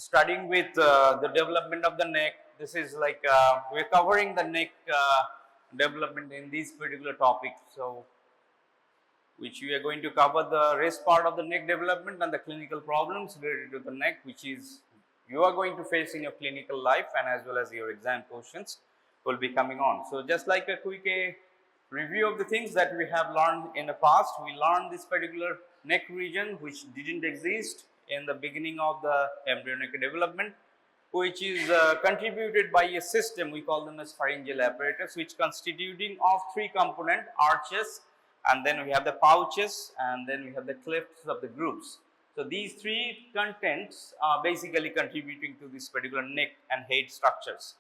studying with the development of the neck. This is like we're covering the neck development in this particular topic. So, which we are going to cover the rest part of the neck development and the clinical problems related to the neck, which is you are going to face in your clinical life, and as well as your exam questions will be coming on. So, just like a quick review of the things that we have learned in the past, we learned this particular neck region which didn't exist in the beginning of the embryonic development, which is contributed by a system we call them as pharyngeal apparatus, which constituting of three component arches, and then we have the pouches, and then we have the clefts of the grooves. So, these three contents are basically contributing to this particular neck and head structures.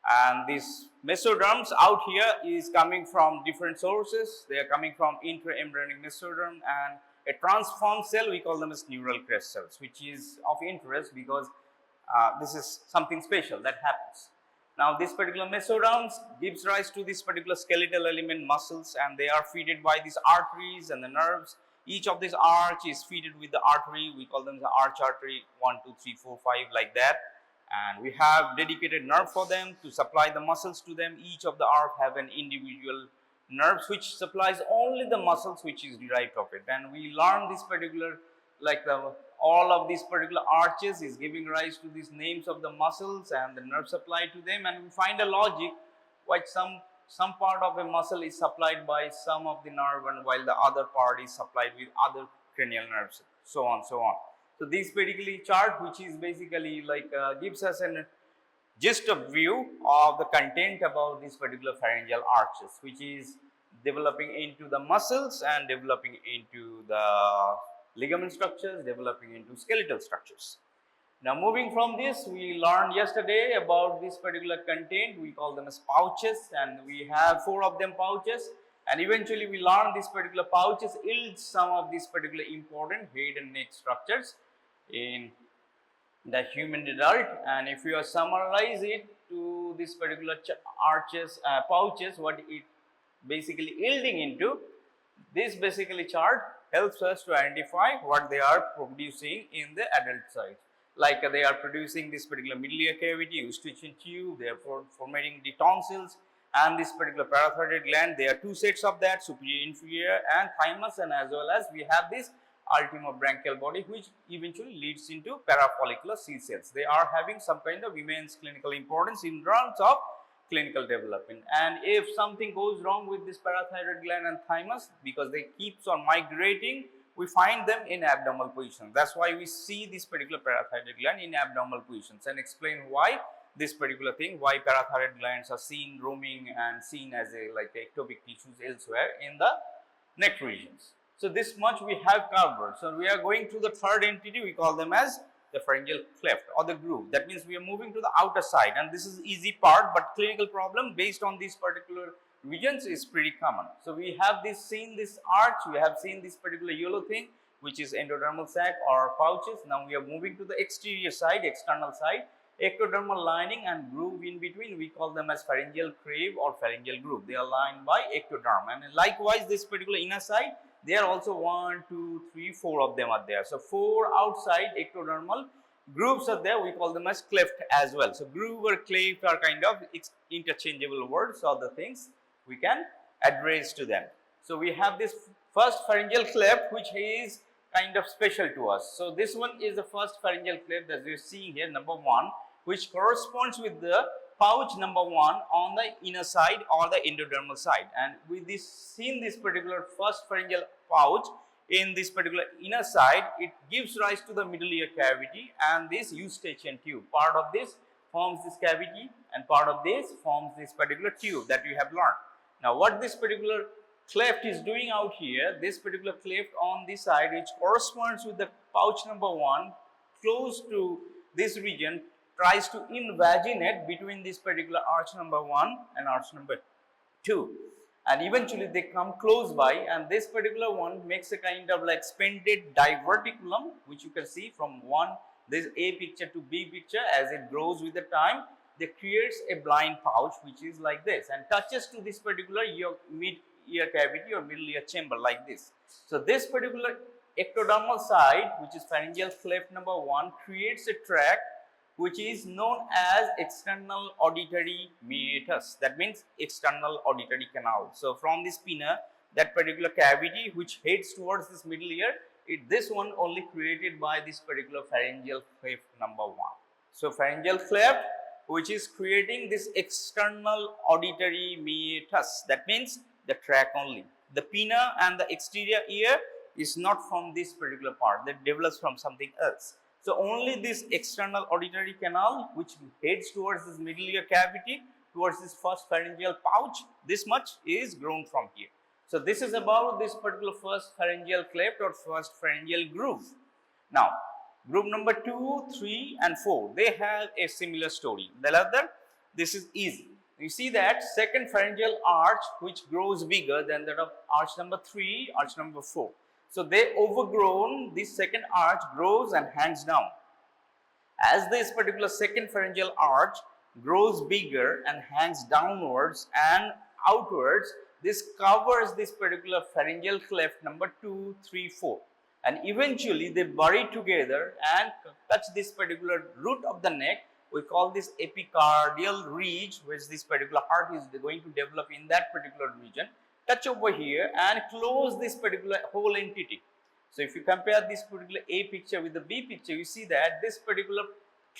And these mesoderms out here is coming from different sources. They are coming from intraembryonic mesoderm and a transformed cell, we call them as neural crest cells, which is of interest because this is something special that happens. Now, this particular mesoderms gives rise to this particular skeletal element muscles, and they are fed by these arteries and the nerves. Each of these arch is fed with the artery. We call them the arch artery 1, 2, 3, 4, 5 like that. And we have dedicated nerve for them to supply the muscles to them. Each of the arch have an individual nerves which supplies only the muscles which is derived of it. And we learn this particular, like all of these particular arches is giving rise to these names of the muscles and the nerve supply to them, and we find a logic why some part of a muscle is supplied by some of the nerve, and while the other part is supplied with other cranial nerves, so on, so on. So, this particular chart, which is basically like gives us an gist of view of the content about this particular pharyngeal arches, which is developing into the muscles and developing into the ligament structures, developing into skeletal structures. Now, moving from this, we learned yesterday about this particular content. We call them as pouches, and we have 4 of them pouches. And eventually, we learned this particular pouches yield some of these particular important head and neck structures in the human adult. And if you summarize it to this particular arches, pouches, what it basically yielding into, this basically chart helps us to identify what they are producing in the adult side. Like they are producing this particular middle ear cavity, eustachian tube, they are formatting the tonsils and this particular parathyroid gland. There are 2 sets of that, superior, inferior and thymus, and as well as we have this ultimobranchial body, which eventually leads into parafollicular seed cells. They are having some kind of immense clinical importance in terms of clinical development. And if something goes wrong with this parathyroid gland and thymus, because they keeps on migrating, we find them in abnormal positions. That's why we see this particular parathyroid gland in abnormal positions, and explain why this particular thing, why parathyroid glands are seen roaming and seen as a like ectopic tissues elsewhere in the neck regions. So, this much we have covered. So, we are going to the third entity, we call them as the pharyngeal cleft or the groove. That means we are moving to the outer side, and this is easy part, but clinical problem based on these particular regions is pretty common. So, we have seen this arch, we have seen this particular yellow thing which is endodermal sac or pouches. Now, we are moving to the exterior side, external side, ectodermal lining and groove in between, we call them as pharyngeal crave or pharyngeal groove. They are lined by ectoderm, and likewise this particular inner side, there are also 1, 2, 3, 4 of them are there. So, 4 outside ectodermal grooves are there, we call them as cleft as well. So, groove or cleft are kind of interchangeable words or the things we can address to them. So, we have this first pharyngeal cleft which is kind of special to us. So, this one is the first pharyngeal cleft as you are seeing here, number 1, which corresponds with the pouch number 1 on the inner side or the endodermal side. And with this seen this particular first pharyngeal pouch in this particular inner side, it gives rise to the middle ear cavity and this eustachian tube. Part of this forms this cavity and part of this forms this particular tube that you have learned. Now, what this particular cleft is doing out here, this particular cleft on this side which corresponds with the pouch number 1 close to this region tries to invaginate between this particular arch number 1 and arch number 2, and eventually they come close by, and this particular one makes a kind of like spended diverticulum which you can see from this A picture to B picture. As it grows with the time, they creates a blind pouch which is like this and touches to this particular mid ear cavity or middle ear chamber like this. So, this particular ectodermal side which is pharyngeal cleft number 1 creates a tract which is known as external auditory meatus. That means external auditory canal. So from this pinna, that particular cavity which heads towards this middle ear, this one only created by this particular pharyngeal cleft number 1. So pharyngeal cleft which is creating this external auditory meatus, that means the track only. The pinna and the exterior ear is not from this particular part, that develops from something else. So only this external auditory canal which heads towards this middle ear cavity, towards this first pharyngeal pouch, this much is grown from here. So this is about this particular first pharyngeal cleft or first pharyngeal groove. Now group number 2, 3 and 4, they have a similar story. The other, this is easy. You see that second pharyngeal arch which grows bigger than that of arch number 3, arch number 4. So they overgrown, this second arch grows and hangs down. As this particular second pharyngeal arch grows bigger and hangs downwards and outwards, this covers this particular pharyngeal cleft number 2, 3, 4. And eventually they bury together and touch this particular root of the neck. We call this epicardial ridge, which this particular heart is going to develop in that particular region. Touch over here and close this particular whole entity. So if you compare this particular A picture with the B picture, you see that this particular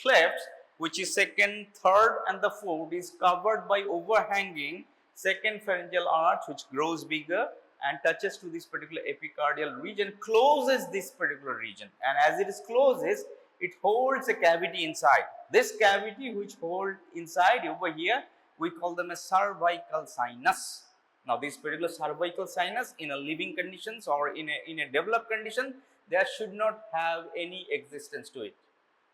cleft, which is second, third and the fourth, is covered by overhanging second pharyngeal arch which grows bigger and touches to this particular epicardial region, closes this particular region, and as it is closes, it holds a cavity inside. This cavity which hold inside over here, we call them a cervical sinus. Now this particular cervical sinus in a living conditions or in a developed condition, there should not have any existence to it.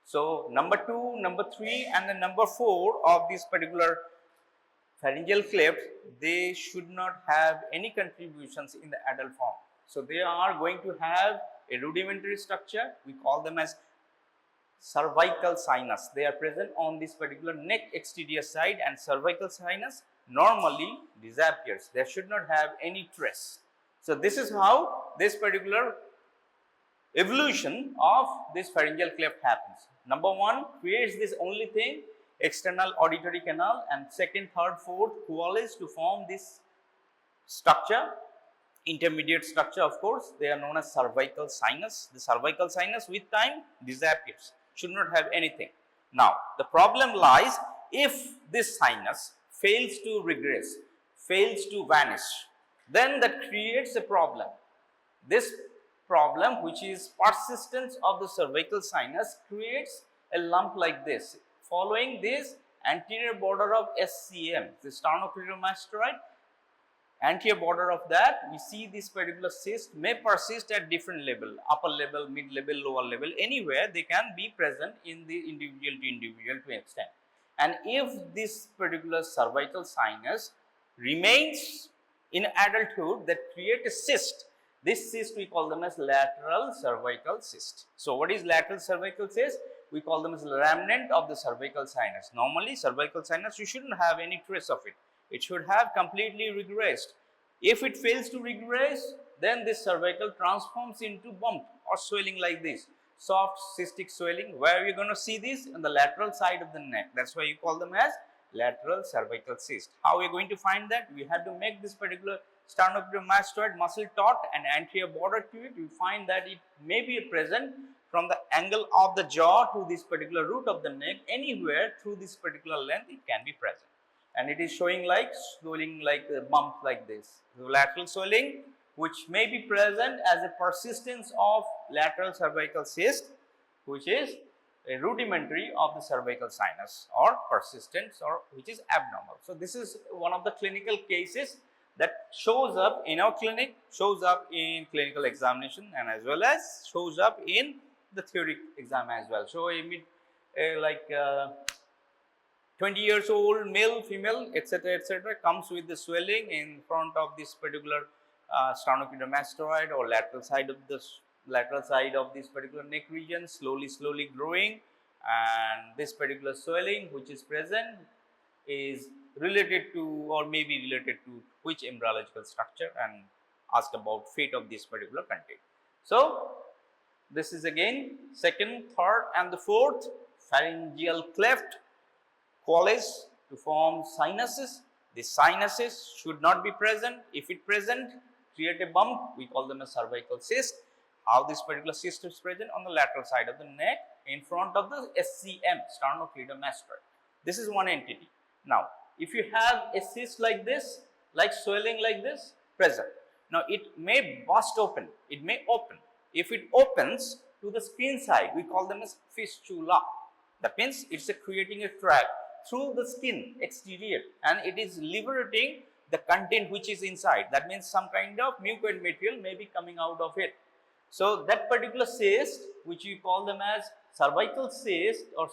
So number 2, number 3 and the number 4 of this particular pharyngeal cleft, they should not have any contributions in the adult form. So they are going to have a rudimentary structure. We call them as cervical sinus. They are present on this particular neck exterior side, and cervical sinus normally disappears. They should not have any trace. So this is how this particular evolution of this pharyngeal cleft happens. Number 1 creates this only thing, external auditory canal, and second, third, fourth coalesce to form this structure, intermediate structure. Of course, they are known as cervical sinus. The cervical sinus with time disappears, should not have anything. Now the problem lies if this sinus fails to regress, fails to vanish, then that creates a problem. This problem, which is persistence of the cervical sinus, creates a lump like this following this anterior border of SCM, the sternocleidomastoid. Anterior border of that, we see this particular cyst may persist at different level, upper level, mid level, lower level, anywhere they can be present in the individual to extent. And if this particular cervical sinus remains in adulthood, that create a cyst. This cyst we call them as lateral cervical cyst. So what is lateral cervical cyst? We call them as remnant of the cervical sinus. Normally cervical sinus, you shouldn't have any trace of it. It should have completely regressed. If it fails to regress, then this cervical transforms into bump or swelling like this. Soft cystic swelling, where you're going to see this on the lateral side of the neck. That's why you call them as lateral cervical cyst. How we're going to find that? We have to make this particular sternocleidomastoid muscle taut and anterior border to it. We find that it may be present from the angle of the jaw to this particular root of the neck. Anywhere through this particular length, it can be present. And it is showing like swelling, like a bump like this. The lateral swelling, which may be present as a persistence of lateral cervical cyst, which is a rudimentary of the cervical sinus, or persistence, or which is abnormal. So this is one of the clinical cases that shows up in our clinic, shows up in clinical examination, and as well as shows up in the theory exam as well. So a 20 years old male, female, etc., comes with the swelling in front of this particular sternocleidomastoid or lateral side of this particular neck region, slowly growing, and this particular swelling which is present is related to, or may be related to, which embryological structure, and ask about fate of this particular content. So this is again second, third and the fourth pharyngeal cleft coalesce to form sinuses. The sinuses should not be present. If it present, create a bump, we call them a cervical cyst. How this particular cyst is present? On the lateral side of the neck in front of the SCM, sternocleidomastoid. This is one entity. Now, if you have a cyst like this, like swelling like this present, now it may burst open, it may open. If it opens to the skin side, we call them as fistula. That means it's creating a track through the skin exterior and it is liberating the content which is inside. That means some kind of mucoid material may be coming out of it. So that particular cyst, which we call them as cervical cyst or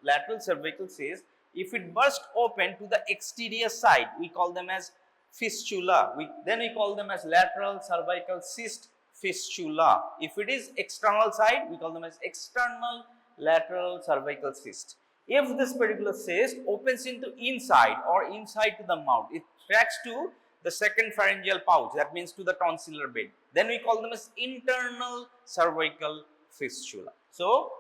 lateral cervical cyst, if it burst open to the exterior side, we call them as fistula. Then we call them as lateral cervical cyst fistula. If it is external side, we call them as external lateral cervical cyst. If this particular cyst opens into inside or inside to the mouth, it tracks to the second pharyngeal pouch, that means to the tonsillar bed. Then we call them as internal cervical fistula. So,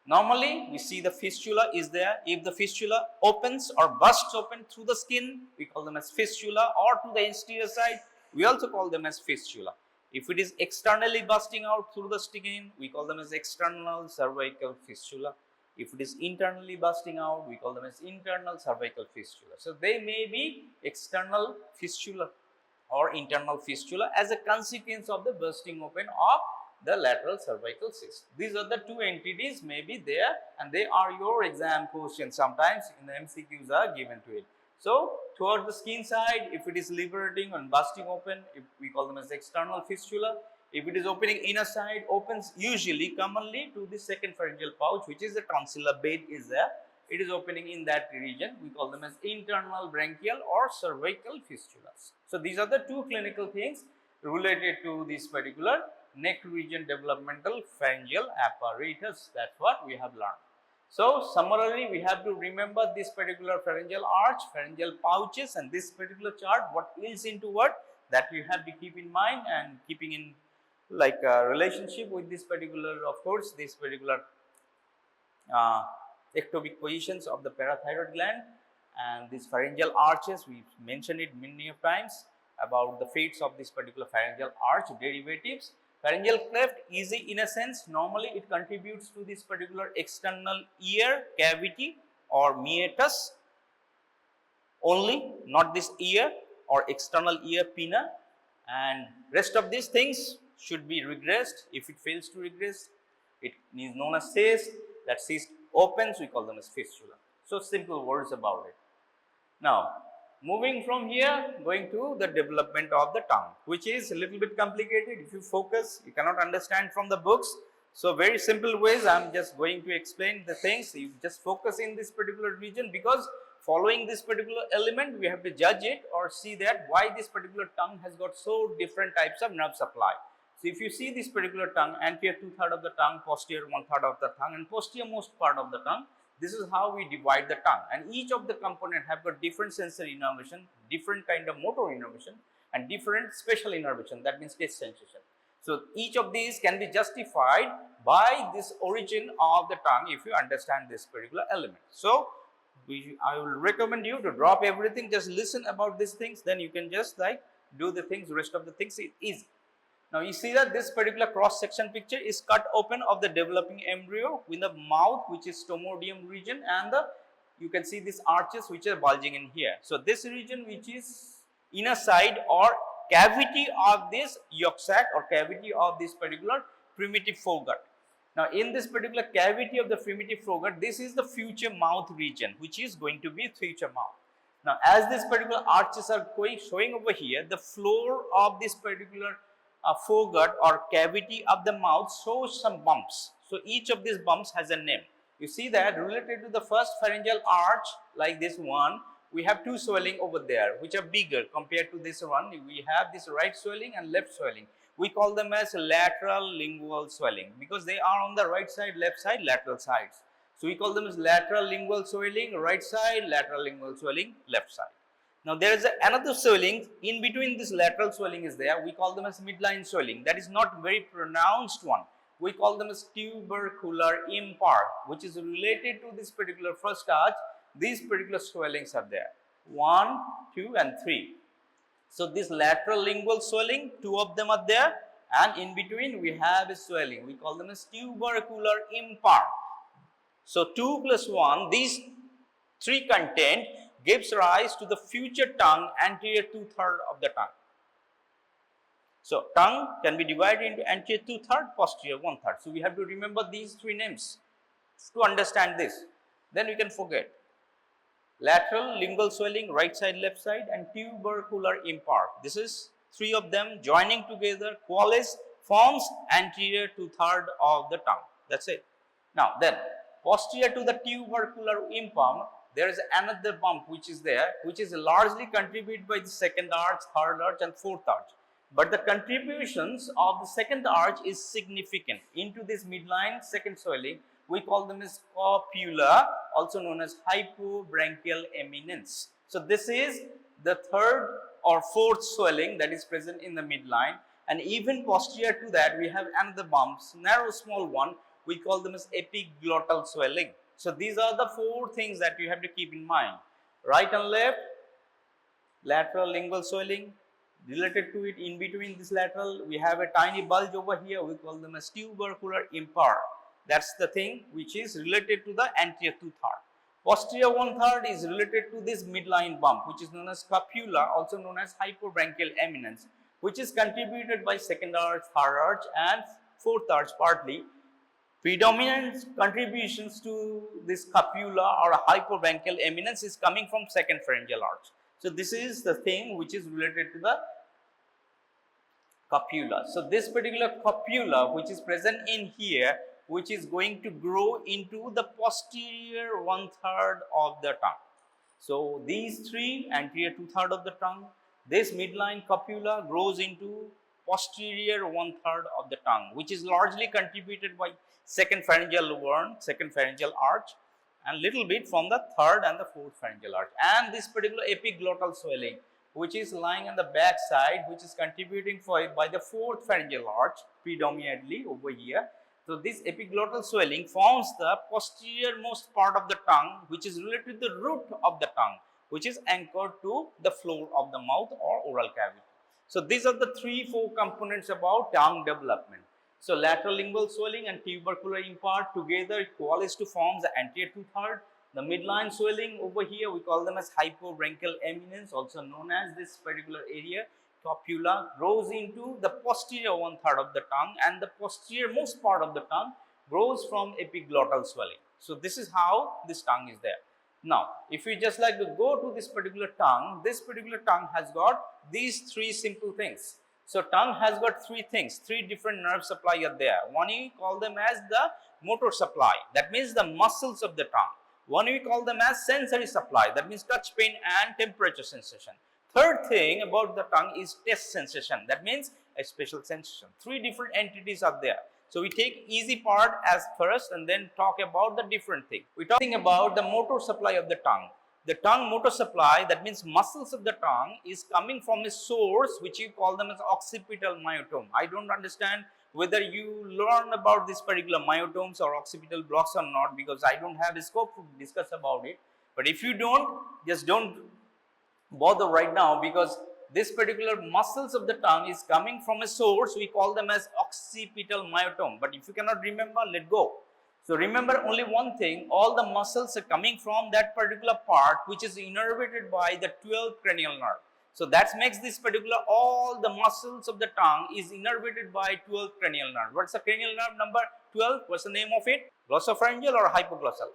normally we see the fistula is there. If the fistula opens or bursts open through the skin, we call them as fistula, or to the exterior side, we also call them as fistula. If it is externally bursting out through the skin, we call them as external cervical fistula. If it is internally bursting out, we call them as internal cervical fistula. So, they may be external fistula or internal fistula as a consequence of the bursting open of the lateral cervical cyst. These are the two entities may be there and they are your exam questions. Sometimes in the MCQs are given to it. So, toward the skin side, if it is liberating and bursting open, we call them as external fistula. If it is opening inner side, opens usually commonly to the second pharyngeal pouch, which is the tonsillar bed is there. It is opening in that region. We call them as internal branchial or cervical fistulas. So, these are the two clinical things related to this particular neck region developmental pharyngeal apparatus. That's what we have learned. So, summarily we have to remember this particular pharyngeal arch, pharyngeal pouches, and this particular chart, what is into what, that you have to keep in mind, and keeping in like a relationship with this particular, of course, this particular ectopic positions of the parathyroid gland and these pharyngeal arches. We mentioned it many times about the fates of this particular pharyngeal arch derivatives. Pharyngeal cleft is in a sense, normally it contributes to this particular external ear cavity or meatus only, not this ear or external ear pinna, and rest of these things should be regressed. If it fails to regress, it is known as cyst. That cyst opens, we call them as fistula. So, simple words about it. Now, moving from here, going to the development of the tongue, which is a little bit complicated. If you focus, you cannot understand from the books. So, very simple ways I am just going to explain the things. You just focus in this particular region, because following this particular element, we have to judge it or see that why this particular tongue has got so different types of nerve supply. So, if you see this particular tongue, anterior 2/3 of the tongue, posterior 1/3 of the tongue, and posterior most part of the tongue, this is how we divide the tongue, and each of the component have got different sensory innervation, different kind of motor innervation, and different special innervation, that means taste sensation. So, each of these can be justified by this origin of the tongue if you understand this particular element. So, I will recommend you to drop everything, just listen about these things, then you can just like do the things, rest of the things is easy. Now, you see that this particular cross section picture is cut open of the developing embryo with the mouth, which is stomodium region, and you can see these arches which are bulging in here. So, this region which is inner side or cavity of this yolk sac or cavity of this particular primitive foregut. Now, in this particular cavity of the primitive foregut, this is the future mouth region, which is going to be future mouth. Now, as this particular arches are showing over here, the floor of this particular foregut or cavity of the mouth shows some bumps. So, each of these bumps has a name. You see that related to the first pharyngeal arch, like this one, we have two swelling over there which are bigger compared to this one. We have this right swelling and left swelling. We call them as lateral lingual swelling because they are on the right side, left side, lateral sides. So, we call them as lateral lingual swelling, right side, lateral lingual swelling, left side. Now, there is another swelling in between this lateral swelling is there. We call them as midline swelling. That is not very pronounced one. we call them as tubercular impart, which is related to this particular first arch. These particular swellings are there, 1, 2 and 3. So this lateral lingual swelling, 2 of them are there, and in between we have a swelling, we call them as tubercular impart. So 2 plus 1, these 3 content gives rise to the future tongue, anterior 2/3 of the tongue. So tongue can be divided into anterior 2/3, posterior 1/3. So we have to remember these 3 names to understand this. Then we can forget. Lateral lingual swelling, right side, left side, and tubercular impart. This is 3 of them joining together, coalesce, forms anterior 2/3 of the tongue. That's it. Now then, posterior to the tubercular impart, there is another bump which is there, which is largely contributed by the second arch, third arch and fourth arch. But the contributions of the second arch is significant into this midline second swelling. We call them as scapula, also known as hypobranchial eminence. So this is the third or fourth swelling that is present in the midline, and even posterior to that we have another bump, narrow small one, we call them as epiglottal swelling. So these are the 4 things that you have to keep in mind. Right and left, lateral lingual swelling. Related to it, in between this lateral, we have a tiny bulge over here, we call them as tubercular impart. That's the thing which is related to the anterior 2/3. Posterior 1/3 is related to this midline bump, which is known as scapula, also known as hypobranchial eminence, which is contributed by second arch, third arch and fourth arch partly. Predominant contributions to this scapula or hypobranchial eminence is coming from second pharyngeal arch. So this is the thing which is related to the scapula. So this particular scapula which is present in here, which is going to grow into the posterior 1/3 of the tongue. So these 3, anterior 2/3 of the tongue, this midline scapula grows into posterior 1/3 of the tongue, which is largely contributed by second pharyngeal one, second pharyngeal arch, and little bit from the third and the fourth pharyngeal arch. And this particular epiglottal swelling, which is lying on the back side, which is contributing by the fourth pharyngeal arch predominantly over here. So this epiglottal swelling forms the posterior most part of the tongue, which is related to the root of the tongue, which is anchored to the floor of the mouth or oral cavity. So these are the 3-4 components about tongue development. So lateral lingual swelling and tubercular impart together coalesce to form the anterior 2/3. The midline swelling over here, we call them as hypobranchial eminence, also known as this particular area. Scapula grows into the posterior 1/3 of the tongue, and the posterior most part of the tongue grows from epiglottal swelling. So this is how this tongue is there. Now, if we just like to go to this particular tongue has got these 3 simple things. So tongue has got 3 things, 3 different nerve supply are there. One we call them as the motor supply, that means the muscles of the tongue. One we call them as sensory supply, that means touch, pain and temperature sensation. Third thing about the tongue is taste sensation, that means a special sensation. 3 different entities are there. So we take easy part as first and then talk about the different thing. We're talking about the motor supply of the tongue. The tongue motor supply, that means muscles of the tongue, is coming from a source which you call them as occipital myotome. I don't understand whether you learn about this particular myotomes or occipital blocks or not, because I don't have a scope to discuss about it. But if you don't, just don't bother right now, because this particular muscles of the tongue is coming from a source, we call them as occipital myotome. But if you cannot remember, let go. So remember only one thing, all the muscles are coming from that particular part which is innervated by the 12th cranial nerve. So that makes this particular, all the muscles of the tongue is innervated by 12th cranial nerve. What's the cranial nerve number 12? What's the name of it? Glossopharyngeal or hypoglossal?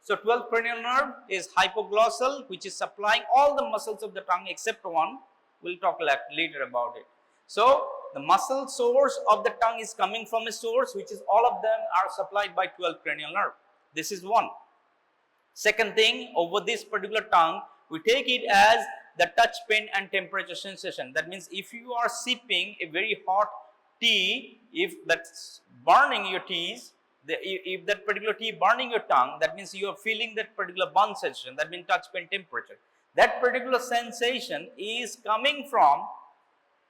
So 12th cranial nerve is hypoglossal, which is supplying all the muscles of the tongue except one. We'll talk later about it. So the muscle source of the tongue is coming from a source which is all of them are supplied by 12th cranial nerve. This is one. Second thing, over this particular tongue, we take it as the touch, pain and temperature sensation. That means if you are sipping a very hot tea, if that's burning your teeth, if that particular tea burning your tongue, that means you are feeling that particular burn sensation, that means touch, pain, temperature. That particular sensation is coming from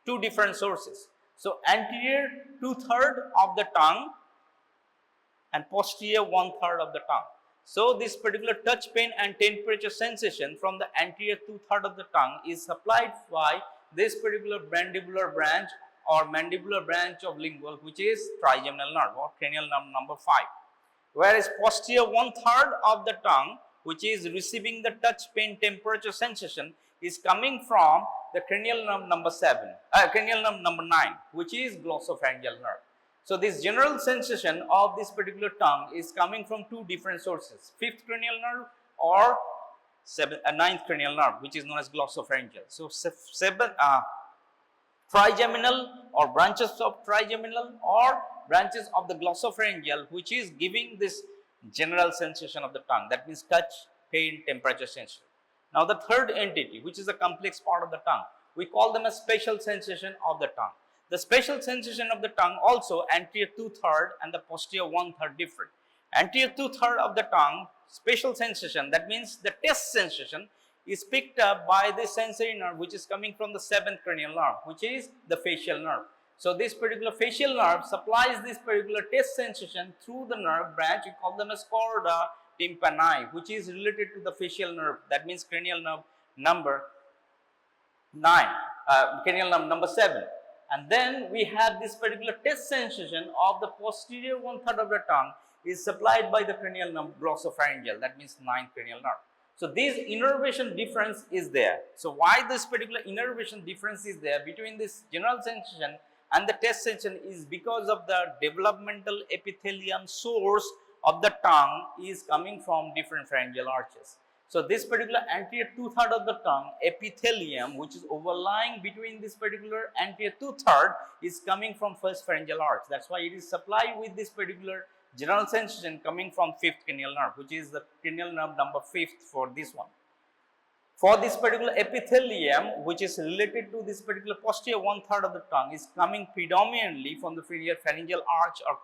2 different sources. So anterior 2/3 of the tongue and posterior 1/3 of the tongue. So this particular touch pain and temperature sensation from the anterior 2/3 of the tongue is supplied by this particular mandibular branch or mandibular branch of lingual, which is trigeminal nerve or cranial nerve number 5. Whereas posterior 1/3 of the tongue, which is receiving the touch pain temperature sensation, is coming from the cranial nerve number cranial nerve number 9, which is glossopharyngeal nerve. So this general sensation of this particular tongue is coming from two different sources, 5th cranial nerve or 9th cranial nerve, which is known as glossopharyngeal. So trigeminal or branches of trigeminal or branches of the glossopharyngeal, which is giving this general sensation of the tongue, that means touch, pain, temperature sensation. Now the third entity, which is a complex part of the tongue, we call them a spatial sensation of the tongue. The spatial sensation of the tongue also anterior 2/3 and the posterior 1/3 different. Anterior 2/3 of the tongue spatial sensation, that means the taste sensation, is picked up by the sensory nerve, which is coming from the 7th cranial nerve, which is the facial nerve. So this particular facial nerve supplies this particular taste sensation through the nerve branch. We call them as chorda tympani, which is related to the facial nerve, that means cranial nerve number 9, cranial nerve number 7. And then we have this particular taste sensation of the posterior 1/3 of the tongue is supplied by the cranial nerve glossopharyngeal, that means 9th cranial nerve. So this innervation difference is there. So why this particular innervation difference is there between this general sensation and the taste sensation is because of the developmental epithelium source of the tongue is coming from different pharyngeal arches. So this particular anterior 2/3 of the tongue epithelium, which is overlying between this particular anterior 2/3, is coming from first pharyngeal arch. That's why it is supplied with this particular general sensation coming from 5th cranial nerve, which is the cranial nerve number 5th for this one. For this particular epithelium, which is related to this particular posterior 1/3 of the tongue, is coming predominantly from the pharyngeal arch or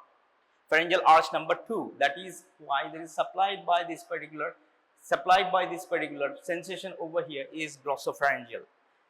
pharyngeal arch number 2. That is why there is supplied by this particular sensation over here is glossopharyngeal.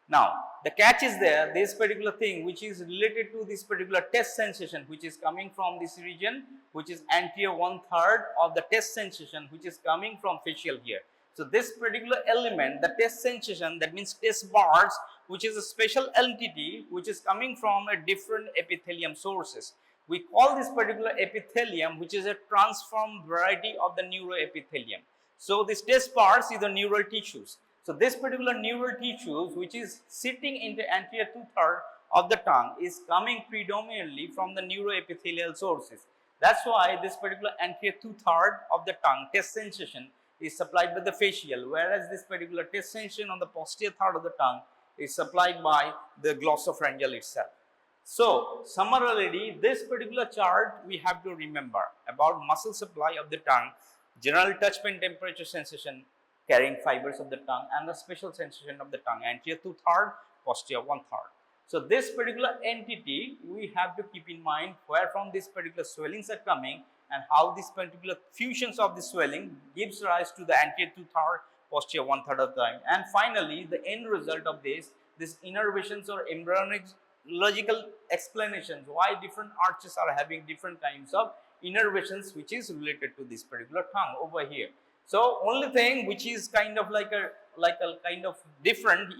Now, the catch is there, this particular thing which is related to this particular taste sensation, which is coming from this region, which is anterior 1/3 of the taste sensation, which is coming from facial here. So this particular element, the taste sensation, that means taste bars, which is a special entity which is coming from a different epithelium sources. We call this particular epithelium, which is a transformed variety of the neuroepithelium. So this taste bars is the neural tissues. So this particular neural tissues, which is sitting in the anterior 2/3 of the tongue, is coming predominantly from the neuroepithelial sources. That's why this particular anterior 2/3 of the tongue taste sensation is supplied by the facial, whereas this particular taste sensation on the posterior third of the tongue is supplied by the glossopharyngeal itself. So summarily, this particular chart we have to remember about muscle supply of the tongue, general touch pain temperature sensation carrying fibers of the tongue, and the special sensation of the tongue, anterior 2/3, posterior 1/3. So this particular entity we have to keep in mind where from these particular swellings are coming and how this particular fusions of the swelling gives rise to the anterior 2/3, posterior 1/3 of the time. And finally, the end result of this innervations or embryological explanations why different arches are having different kinds of innervations which is related to this particular tongue over here. So only thing which is kind of like a kind of different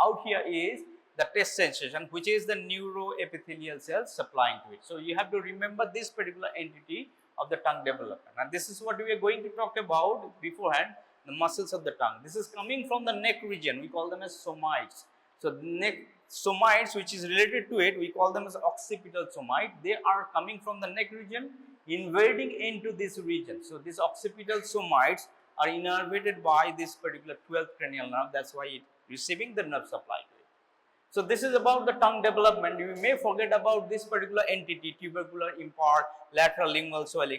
out here is the taste sensation, which is the neuroepithelial cells supplying to it. So you have to remember this particular entity of the tongue development, and this is what we are going to talk about beforehand, the muscles of the tongue. This is coming from the neck region, we call them as somites. So the neck somites which is related to it, we call them as occipital somite. They are coming from the neck region invading into this region. So these occipital somites are innervated by this particular 12th cranial nerve. That's why it receiving the nerve supply to it. So this is about the tongue development. You may forget about this particular entity, tubercular impart, lateral lingual swelling.